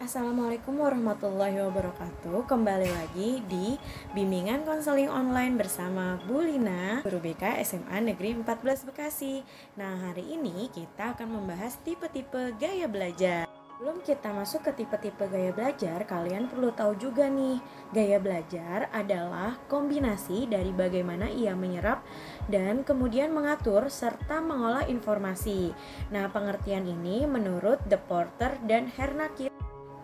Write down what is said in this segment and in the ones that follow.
Assalamualaikum warahmatullahi wabarakatuh. Kembali lagi di Bimbingan Konseling Online bersama Bu Lina, Guru BK SMA Negeri 14 Bekasi. Nah, hari ini kita akan membahas tipe-tipe gaya belajar. Sebelum kita masuk ke tipe-tipe gaya belajar, kalian perlu tahu juga nih, gaya belajar adalah kombinasi dari bagaimana ia menyerap dan kemudian mengatur serta mengolah informasi. Nah, pengertian ini menurut De Porter dan Hernakit.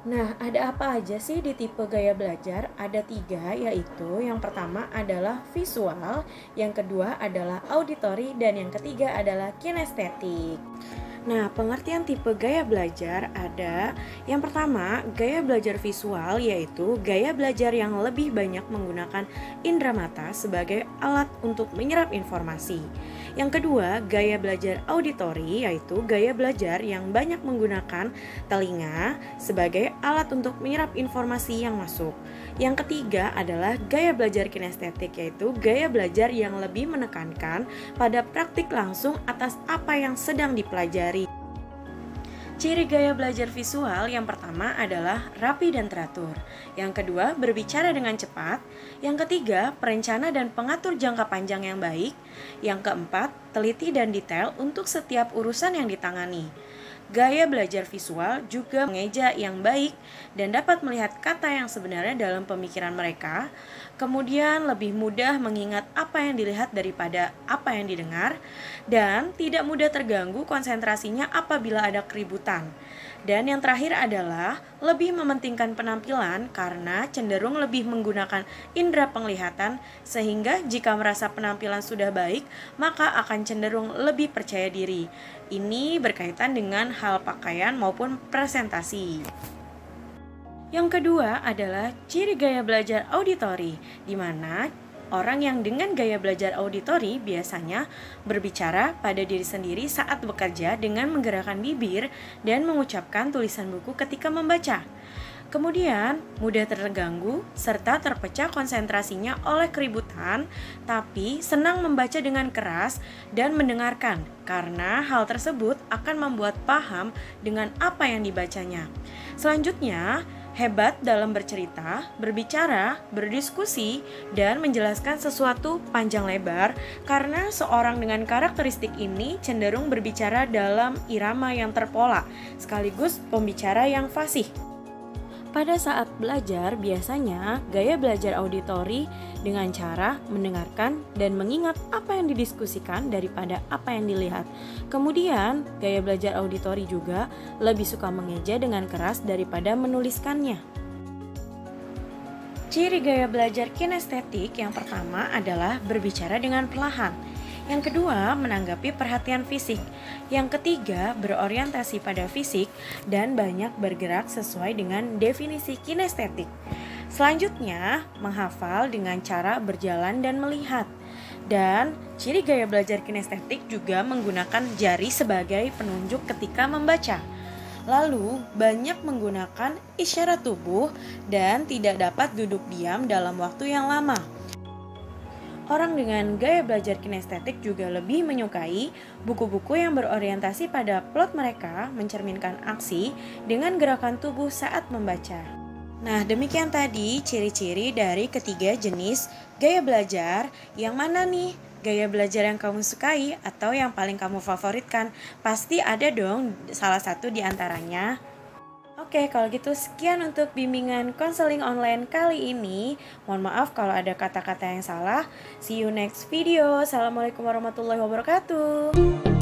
Nah, ada apa aja sih di tipe gaya belajar? Ada 3, yaitu yang pertama adalah visual, yang kedua adalah auditory, dan yang ketiga adalah kinestetik. Nah, pengertian tipe gaya belajar ada yang pertama, gaya belajar visual, yaitu gaya belajar yang lebih banyak menggunakan indera mata sebagai alat untuk menyerap informasi. Yang kedua, gaya belajar auditory, yaitu gaya belajar yang banyak menggunakan telinga sebagai alat untuk menyerap informasi yang masuk. Yang ketiga adalah gaya belajar kinestetik, yaitu gaya belajar yang lebih menekankan pada praktik langsung atas apa yang sedang dipelajari. Ciri gaya belajar visual yang pertama adalah rapi dan teratur. Yang kedua, berbicara dengan cepat. Yang ketiga, perencana dan pengatur jangka panjang yang baik. Yang keempat, teliti dan detail untuk setiap urusan yang ditangani. Gaya belajar visual juga mengeja yang baik dan dapat melihat kata yang sebenarnya dalam pemikiran mereka, kemudian lebih mudah mengingat apa yang dilihat daripada apa yang didengar, dan tidak mudah terganggu konsentrasinya apabila ada keributan. Dan yang terakhir adalah lebih mementingkan penampilan karena cenderung lebih menggunakan indera penglihatan, sehingga jika merasa penampilan sudah baik, maka akan cenderung lebih percaya diri. Ini berkaitan dengan hal pakaian maupun presentasi. Yang kedua adalah ciri gaya belajar auditory, di mana orang yang dengan gaya belajar auditory biasanya berbicara pada diri sendiri saat bekerja dengan menggerakkan bibir dan mengucapkan tulisan buku ketika membaca. Kemudian, mudah terganggu serta terpecah konsentrasinya oleh keributan, tapi senang membaca dengan keras dan mendengarkan, karena hal tersebut akan membuat paham dengan apa yang dibacanya. Selanjutnya, hebat dalam bercerita, berbicara, berdiskusi, dan menjelaskan sesuatu panjang lebar, karena seorang dengan karakteristik ini cenderung berbicara dalam irama yang terpola, sekaligus pembicara yang fasih. Pada saat belajar, biasanya gaya belajar auditory dengan cara mendengarkan dan mengingat apa yang didiskusikan daripada apa yang dilihat. Kemudian, gaya belajar auditory juga lebih suka mengeja dengan keras daripada menuliskannya. Ciri gaya belajar kinestetik yang pertama adalah berbicara dengan perlahan. Yang kedua, menanggapi perhatian fisik. Yang ketiga, berorientasi pada fisik dan banyak bergerak sesuai dengan definisi kinestetik. Selanjutnya, menghafal dengan cara berjalan dan melihat. Dan ciri gaya belajar kinestetik juga menggunakan jari sebagai penunjuk ketika membaca. Lalu, banyak menggunakan isyarat tubuh dan tidak dapat duduk diam dalam waktu yang lama. Orang dengan gaya belajar kinestetik juga lebih menyukai buku-buku yang berorientasi pada plot mereka mencerminkan aksi dengan gerakan tubuh saat membaca. Nah, demikian tadi ciri-ciri dari ketiga jenis gaya belajar. Yang mana nih gaya belajar yang kamu sukai atau yang paling kamu favoritkan? Pasti ada dong salah satu di antaranya. Oke, kalau gitu sekian untuk bimbingan konseling online kali ini. Mohon maaf kalau ada kata-kata yang salah. See you next video. Assalamualaikum warahmatullahi wabarakatuh.